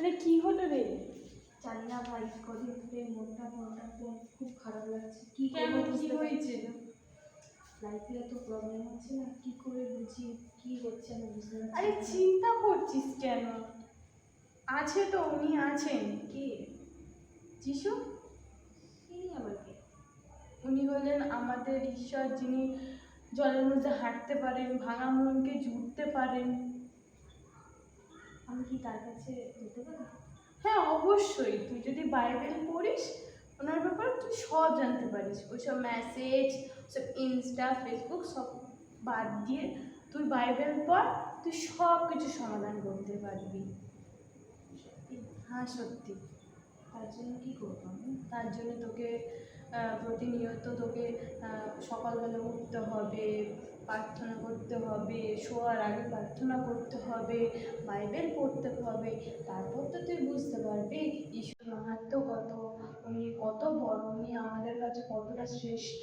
আরে কি হলো রে? জানি না ভাই, কদিন ধরে মনটা খুব খারাপ লাগছে। কি কেন, কি হয়েছে? লাইফে এত প্রবলেম হচ্ছে না, কি করে বুঝি কি হচ্ছে আমি বুঝতে পারছি আরে চিন্তা করছিস কেন? আছে তো, উনি আছেন। কে? যিশু। এই আমাকে উনি হলেন আমাদের ঈশ্বর, যিনি জলের মধ্যে হাঁটতে পারেন, ভাঙা মনকে জুড়তে পারেন। আমি কি তার কাছে যেতে পারি? হ্যাঁ অবশ্যই, তুই যদি বাইবেল পড়িস ওনার ব্যাপারে তুই সব জানতে পারিস। ওইসব মেসেজ, সব ইনস্টা ফেসবুক সব বাদ দিয়ে তুই বাইবেল পড়, তুই সব কিছু সমাধান করতে পারবি। সত্যি? হ্যাঁ সত্যি। তার জন্য কি করবো আমি? তার জন্য তোকে প্রতিনিয়ত তোকে সকালবেলা উঠতে হবে, প্রার্থনা করতে হবে, শোয়ার আগে প্রার্থনা করতে হবে, বাইবেল পড়তে হবে। তারপর তো তুই বুঝতে পারবি ঈশ্বর মাহাত্ম্য কত, উনি কত বড়, উনি আমাদের কাছে কতটা শ্রেষ্ঠ।